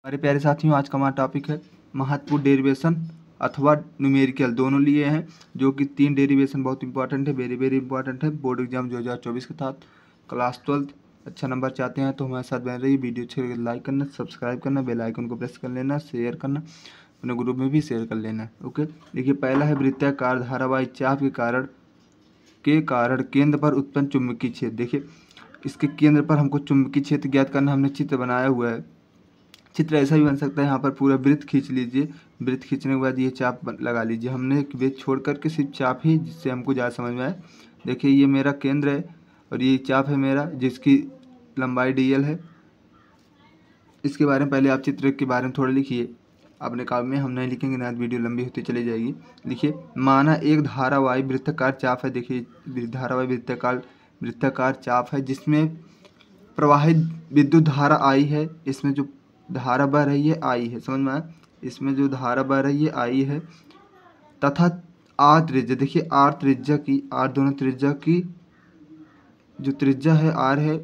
हमारे प्यारे साथियों, आज का हमारा टॉपिक है महत्वपूर्ण डेरिवेशन अथवा न्यूमेरिकल, दोनों लिए हैं, जो कि 3 डेरिवेशन बहुत इंपॉर्टेंट है, वेरी इंपॉर्टेंट है। बोर्ड एग्जाम 2024 के साथ क्लास 12 अच्छा नंबर चाहते हैं तो हमारे साथ बन रही वीडियो अच्छे लगे लाइक करना, सब्सक्राइब करना, बेल आइकन को प्रेस कर लेना, शेयर करना, अपने ग्रुप में भी शेयर कर लेना। ओके, देखिए पहला है वृत्ताकार धारावाही चाप के कारण केंद्र पर उत्पन्न चुंबकीय क्षेत्र। देखिए इसके केंद्र पर हमको चुंबकीय क्षेत्र ज्ञात करना, हमने चित्र बनाया हुआ है। चित्र ऐसा भी बन सकता है, यहाँ पर पूरा वृत्त खींच लीजिए, वृत्त खींचने के बाद ये चाप लगा लीजिए। हमने एक वृत्त छोड़ करके सिर्फ चाप ही, जिससे हमको ज़्यादा समझ में आए। देखिए ये मेरा केंद्र है और ये चाप है मेरा, जिसकी लंबाई dl है। इसके बारे में पहले आप चित्र के बारे में थोड़ा लिखिए अपने काव्य में, हम नहीं लिखेंगे ना, वीडियो लंबी होती चली जाएगी। लिखिए, माना एक धारावाही वृत्ताकार चाप है। देखिए धारावाही वृत्ताकार चाप है जिसमें प्रवाहित विद्युत धारा I है, इसमें जो धारा बह रही है I है, समझ में आया? इसमें जो धारा बह रही है I है, तथा R त्रिज्या, देखिए R त्रिज्या की, R दोनों त्रिज्या की जो त्रिज्या है R है,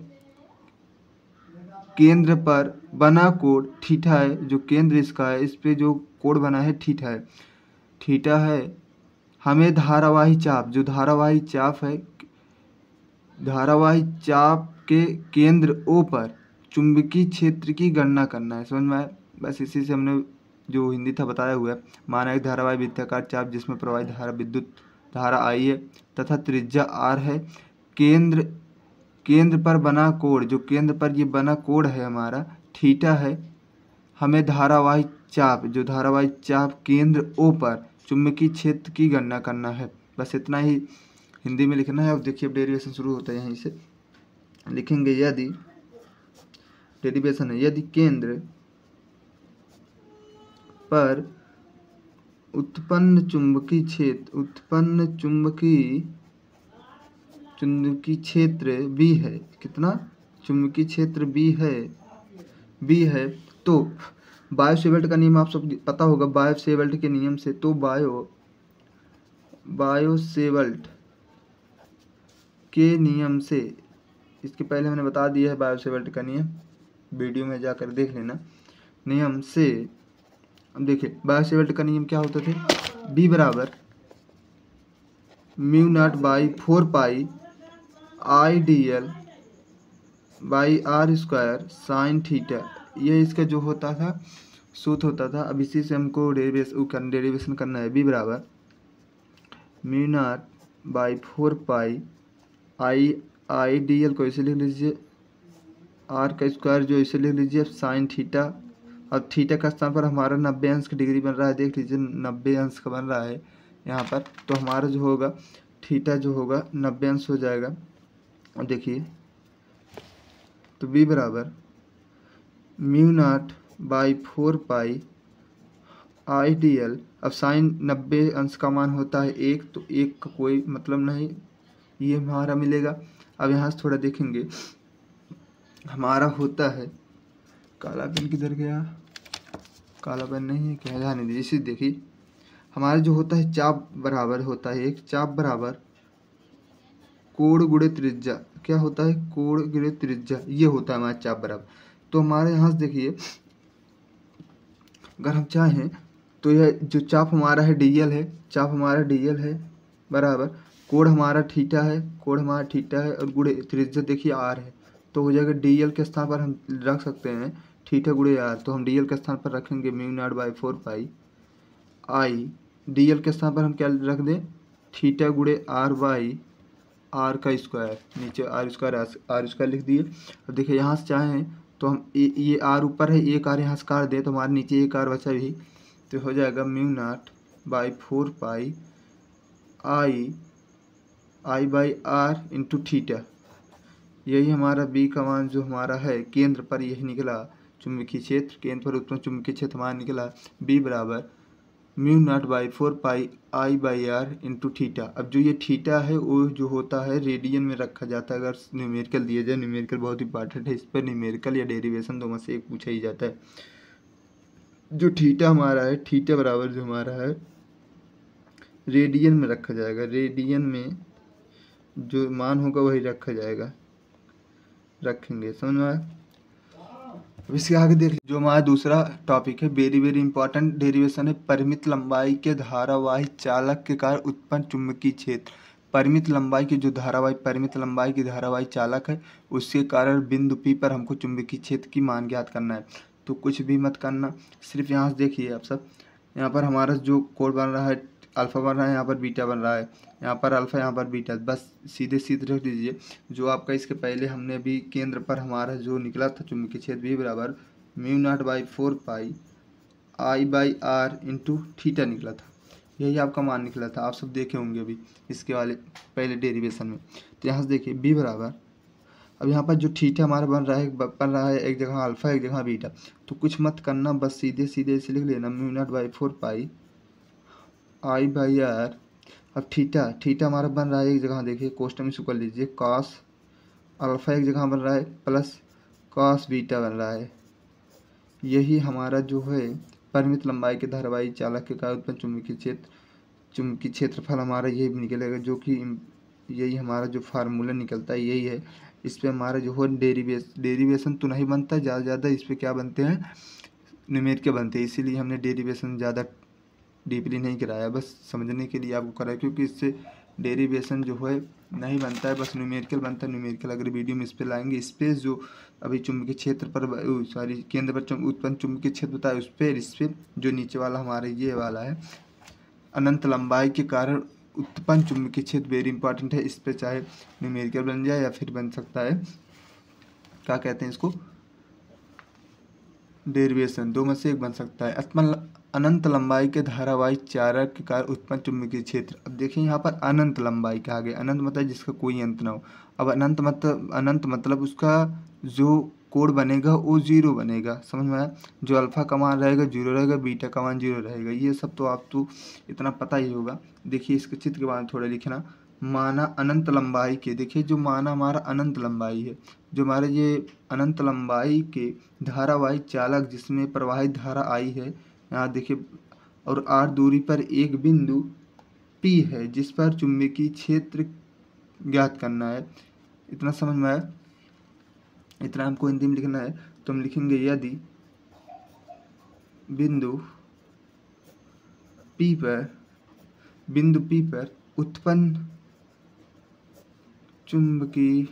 केंद्र पर बना कोण थीटा है, जो केंद्र इसका है, इस पे जो कोण बना है थीटा है। हमें धारावाही चाप, जो धारावाही चाप है, धारावाही चाप के केंद्र O पर चुंबकीय क्षेत्र की गणना करना है। समझ में आया? बस इसी से हमने जो हिंदी था बताया हुआ है। माना एक धारावाही वृत्ताकार चाप जिसमें प्रवाहित धारा विद्युत धारा I है तथा त्रिज्या R है, केंद्र पर बना कोण, जो केंद्र पर ये बना कोण है हमारा थीटा है। हमें धारावाही चाप, जो धारावाही चाप केंद्र O पर चुंबकीय क्षेत्र की गणना करना है। बस इतना ही हिंदी में लिखना है। अब देखिए अब डेरिवेशन शुरू होता है, यहीं से लिखेंगे। यदि डेरिवेशन है, यदि केंद्र पर उत्पन्न चुंबकीय क्षेत्र B है, कितना चुंबकीय क्षेत्र B है, तो बायो-सेवर्ट का नियम आप सब पता होगा। बायो-सेवर्ट के नियम से, तो बायो-सेवर्ट के नियम से, इसके पहले हमने बता दिया है बायो-सेवर्ट का नियम, वीडियो में जाकर देख लेना। नियम से अब देखिए बायो-सेवर्ट का नियम क्या होता था, B बराबर mu naught by 4 pi I dl by R square sine theta, ये इसका जो होता था सूत्र होता था। अब इसी से हमको डेरिवेशन करना है। B बराबर mu naught by 4 pi I dl को ऐसे लिख लीजिए, R का स्क्वायर जो ऐसे लिख लीजिए साइन थीटा। अब थीटा का स्थान पर हमारा 90 अंश का डिग्री बन रहा है, देख लीजिए 90 अंश का बन रहा है यहाँ पर, तो हमारा जो होगा थीटा जो होगा 90 अंश हो जाएगा। अब देखिए तो B बराबर mu naught by 4 pi I dl। अब साइन 90 अंश का मान होता है 1, तो 1 का कोई मतलब नहीं, ये हमारा मिलेगा। अब यहाँ से थोड़ा देखेंगे, हमारा होता है, काला पेन किधर गया, काला पेन नहीं है क्या, जाने दीजिए। इसे देखिए हमारा जो होता है चाप बराबर होता है, एक चाप बराबर कोण गुणे त्रिज्या, क्या होता है, कोण गुणे त्रिज्या, ये होता है हमारा चाप बराबर। तो हमारे यहाँ से देखिए अगर हम चाहें तो यह जो चाप हमारा है dl है, चाप हमारा dl है बराबर कोण हमारा थीटा है, और गुणे त्रिज्या देखिए r है, तो हो जाएगा dl के स्थान पर हम रख सकते हैं थीटा गुणे r, तो हम dl के स्थान पर रखेंगे mu naught by 4 pi I, dl के स्थान पर हम क्या रख दें, थीटा गुणे r बाई R का स्क्वायर, नीचे R स्क्वायर लिख दिए। अब देखिए यहाँ से चाहें तो हम ये R ऊपर है, एक R यहाँ से काट दें तो हमारे नीचे एक R बचा भी, तो हो जाएगा mu naught by 4 pi I by R into theta. यही हमारा B का मान जो हमारा है केंद्र पर, यही निकला चुंबकीय क्षेत्र, केंद्र पर उत्पन्न चुंबकीय क्षेत्र हमारा निकला B बराबर mu naught by 4 pi I by R into theta. अब जो ये थीटा है वो जो होता है रेडियन में रखा जाता है, अगर न्यूमेरिकल दिया जाए, न्यूमेरिकल बहुत इंपॉर्टेंट है, इस पर न्यूमेरिकल या डेरिवेशन दोनों से एक पूछा ही जाता है। जो थीटा हमारा है, थीटा बराबर जो हमारा है रेडियन में रखा जाएगा, रेडियन में जो मान होगा वही रखा जाएगा, रखेंगे, समझ में आया? अब इसके आगे देख जो हमारा दूसरा टॉपिक है, वेरी वेरी इंपॉर्टेंट डेरिवेशन है, परिमित लंबाई के धारावाही चालक के कारण उत्पन्न चुंबकीय क्षेत्र। परिमित लंबाई की जो परिमित लंबाई की धारावाही चालक है, उसके कारण बिंदु P पर हमको चुंबकीय क्षेत्र की मान ज्ञात करना है। तो कुछ भी मत करना, सिर्फ यहाँ से देखिए आप सब, यहाँ पर हमारा जो कोड बन रहा है अल्फ़ा बन रहा है, यहाँ पर बीटा बन रहा है, यहाँ पर अल्फ़ा यहाँ पर बीटा, बस सीधे सीधे रख दीजिए। जो आपका इसके पहले हमने अभी केंद्र पर हमारा जो निकला था चुंबकीय क्षेत्र V बराबर μ0/4 I/r इंटू थीटा निकला था, यही आपका मान निकला था। आप सब देखे होंगे अभी इसके वाले पहले डेरिवेशन में। तो यहाँ से देखिए B बराबर, अब यहाँ पर जो थीटा हमारा बन रहा है एक जगह अल्फ़ा एक जगह बीटा, तो कुछ मत करना, बस सीधे सीधे इसे लिख लेना μ0/4 I/r। अब थीटा हमारा बन रहा है एक जगह, देखिए कोष्टक में शुरू कर लीजिए, कॉस अल्फ़ा एक जगह बन रहा है प्लस कॉस बीटा बन रहा है। यही हमारा जो है परिमित लंबाई के धारावाही चालक के कारण उत्पन्न चुंबकीय क्षेत्रफल हमारा यही निकलेगा, जो कि यही हमारा जो फार्मूला निकलता है यही है। इस पर हमारा जो है डेरिवेशन तो नहीं बनता ज़्यादा इस पर क्या बनते हैं, न्यूमेरिकल बनते हैं, इसीलिए हमने डेरिवेशन ज़्यादा डीपली नहीं कराया, बस समझने के लिए आपको कराया, क्योंकि इससे डेरिवेशन जो है नहीं बनता है, बस न्यूमेरिकल बनता है। न्यूमेरिकल अगर वीडियो में इस पर लाएंगे, इस पर जो अभी चुंबकीय क्षेत्र पर केंद्र पर उत्पन्न चुंबकीय क्षेत्र होता है उस पर, इस पर जो नीचे वाला हमारे ये वाला है अनंत लंबाई के कारण उत्पन्न चुंबकीय क्षेत्र वेरी इंपॉर्टेंट है। इस पर चाहे न्यूमेरिकल बन जाए या फिर बन सकता है क्या कहते हैं इसको, डेरिवेशन, दो में से एक बन सकता है। अनंत लंबाई के धारावाही चालक के कारण उत्पन्न चुंबकीय क्षेत्र। अब देखिए यहाँ पर अनंत लंबाई कहा गया, अनंत मतलब जिसका कोई अंत ना हो। अब अनंत मतलब उसका जो कोड बनेगा वो जीरो बनेगा, समझ में आया। जो अल्फा का मान रहेगा जीरो रहेगा, बीटा का मान जीरो रहेगा, ये सब तो आप तो इतना पता ही होगा। देखिए इसके चित्र के बारे में थोड़ा लिखना, माना अनंत लंबाई के, देखिए जो माना हमारा अनंत लंबाई है, जो हमारे ये अनंत लंबाई के धारावाही चालक जिसमें प्रवाहित धारा आई है, यहाँ देखिए, और r दूरी पर एक बिंदु P है जिस पर चुंबकीय क्षेत्र ज्ञात करना है। इतना समझ में आया, इतना हमको हिंदी में लिखना है। तो हम लिखेंगे यदि बिंदु P पर उत्पन्न चुंबकीय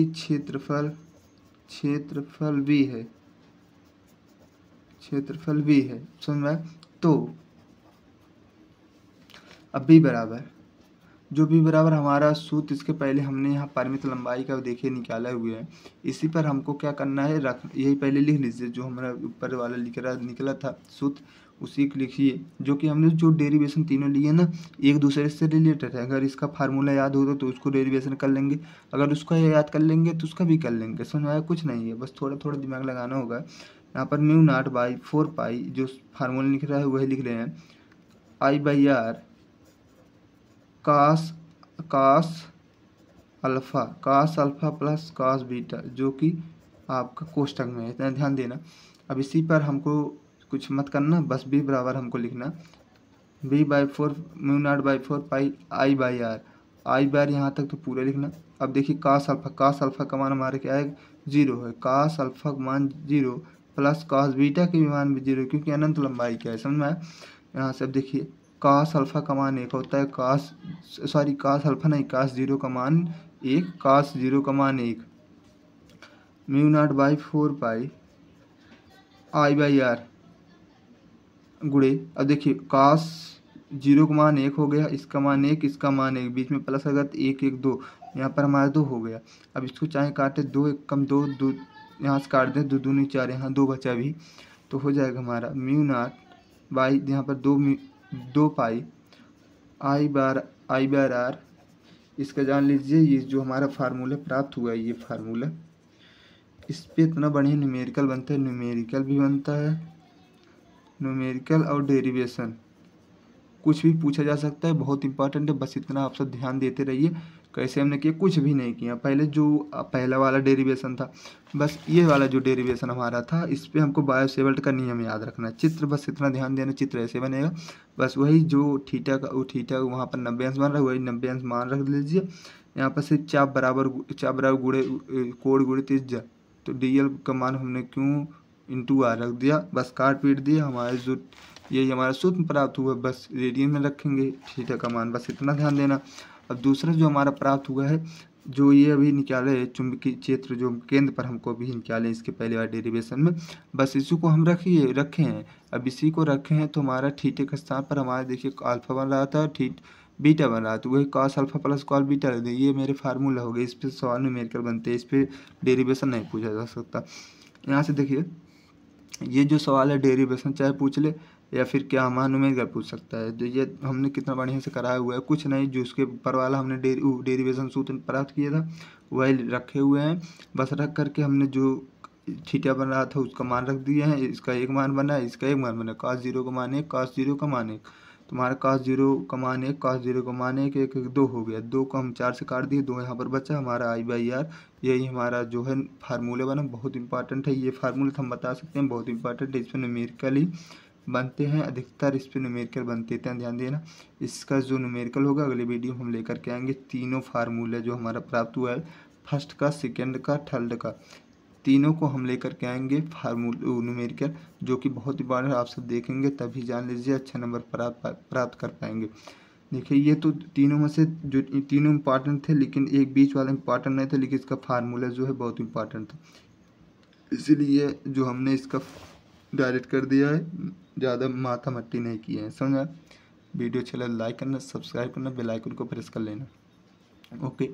क्षेत्रफल V है, समझ में। तो अब B बराबर, जो B बराबर हमारा सूत्र इसके पहले हमने यहाँ परिमित लंबाई का देखिए निकाला हुए है, इसी पर हमको क्या करना है यही पहले लिख लीजिए, जो हमारा ऊपर वाला निकला था सूत्र उसी को लिखिए। जो कि हमने जो डेरिवेशन तीनों लिए ना एक दूसरे से रिलेटेड है, अगर इसका फार्मूला याद होगा तो उसको डेरिवेशन कर लेंगे, अगर उसका याद कर लेंगे तो उसका भी कर लेंगे, समझ में आया। कुछ नहीं है, बस थोड़ा थोड़ा दिमाग लगाना होगा। यहाँ पर μ0/4 जो फार्मूला लिख रहा है वही लिख रहे हैं, I/r cos alpha plus cos beta, जो कि आपका कोष्टक में है, इतना ध्यान देना। अब इसी पर हमको कुछ मत करना, बस B बराबर हमको लिखना B/4 μ0/4 I/r यहाँ तक तो पूरा लिखना। अब देखिए कास अल्फा का मान हमारे क्या है, जीरो है, कास अल्फा का मान जीरो प्लस कास बीटा के भी मान भी जीरो, क्योंकि अनंत लंबाई क्या है, समझ में आया। यहाँ से अब देखिए कास अल्फा का मान एक होता है, कास अल्फा नहीं, कास जीरो का मान एक, कास जीरो का मान एक, μ0/4 I/r गुणे। अब देखिए कास जीरो का मान एक हो गया, इसका मान एक, इसका मान एक, बीच में प्लस अगर तो एक एक दो, यहाँ पर हमारा दो हो गया। अब इसको चाहे काटे, दो एक कम दो, यहाँ से काट दें, दो दूनी चार, यहाँ दो बचा भी, तो हो जाएगा हमारा μ0 यहाँ पर दो पाई I/r। इसका जान लीजिए, ये जो हमारा फार्मूला प्राप्त हुआ है, ये फार्मूला, इस पे इतना बढ़िया न्यूमेरिकल बनता है, न्यूमेरिकल भी बनता है, न्यूमेरिकल और डेरिवेशन कुछ भी पूछा जा सकता है, बहुत इंपॉर्टेंट है। बस इतना आप सब ध्यान देते रहिए। कैसे हमने किया, कुछ भी नहीं किया। पहले जो पहला वाला डेरिवेशन था, बस ये वाला जो डेरिवेशन हमारा था, इस पे हमको बायोसेवल्ट का नियम याद रखना है। चित्र बस इतना ध्यान देना, चित्र ऐसे बनेगा, बस वही जो थीटा का वो थीटा वहाँ पर 90 अंश बन रहा है, वही 90 अंश मान रख लीजिए। यहाँ पर से चाप बराबर गुणे कोण गुणित इज्जा, तो DL का मान हमने क्यों इंटू आर रख दिया, बस काट पीट दिया, हमारे जो यही हमारा सूत्र प्राप्त हुआ, बस रेडियन में रखेंगे थीटा का मान, बस इतना ध्यान देना। अब दूसरा जो हमारा प्राप्त हुआ है, जो ये अभी निकाले चुंबकीय क्षेत्र जो केंद्र पर हमको अभी निकाले इसके पहले वाले डेरिवेशन में, बस इसी को हम रखे हैं। अब इसी को रखे हैं तो हमारा थीटे के स्थान पर हमारा देखिए अल्फा बन रहा था, बीटा बन रहा है, तो वही cos alpha plus cos beta रख दिए। ये मेरे फार्मूला हो गए, इस पर सवाल न्यूमेरिकल बनते हैं, इस पर डेरिवेशन नहीं पूछा जा सकता। यहाँ से देखिए ये जो सवाल है डेरिवेशन चाहे पूछ ले या फिर क्या हमारा न्यूमेरिकल पूछ सकता है, तो ये हमने कितना बढ़िया से कराया हुआ है, कुछ नहीं, जो उसके ऊपर वाला हमने डेरिवेशन सूत्र प्राप्त किया था वही रखे हुए हैं, बस रख करके हमने जो थीटा बन रहा था उसका मान रख दिए हैं, इसका एक मान बना है, इसका एक मान बना है, cos 0 का मान 1, cos 0 का मान 1, तुम्हारा cos 0 का मान 1, cos 0 का मान 1, 1 1 2 हो गया, 2 को हम 4 से काट दिए, 2 यहाँ पर बचा हमारा I/R। यही हमारा जो है फार्मूले बना, बहुत इंपॉर्टेंट है ये फार्मूला, हम बता सकते हैं बहुत इंपॉर्टेंट है, इस पर न्यूमेरिकल ही बनते हैं अधिकतर, इस पर न्यूमेरिकल बनते हैं, ध्यान देना। इसका जो न्यूमेरिकल होगा अगले वीडियो हम लेकर के आएंगे, तीनों फार्मूले जो हमारा प्राप्त हुआ है, फर्स्ट का, सेकेंड का, थर्ड का, तीनों को हम लेकर के आएंगे न्यूमेरिकल, जो कि बहुत इंपॉर्टेंट है, आप सब देखेंगे तभी जान लीजिए अच्छा नंबर प्राप्त कर पाएंगे। देखिए ये तो तीनों में से जो तीनों इंपॉर्टेंट थे, लेकिन एक बीच वाला इंपॉर्टेंट नहीं था, लेकिन इसका फार्मूला जो है बहुत इंपॉर्टेंट था, इसीलिए जो हमने इसका डायरेक्ट कर दिया है, ज़्यादा माथा मट्टी नहीं किए हैं, समझा। वीडियो अच्छा लगा लाइक करना, सब्सक्राइब करना, बेल आइकन को प्रेस कर लेना। ओके।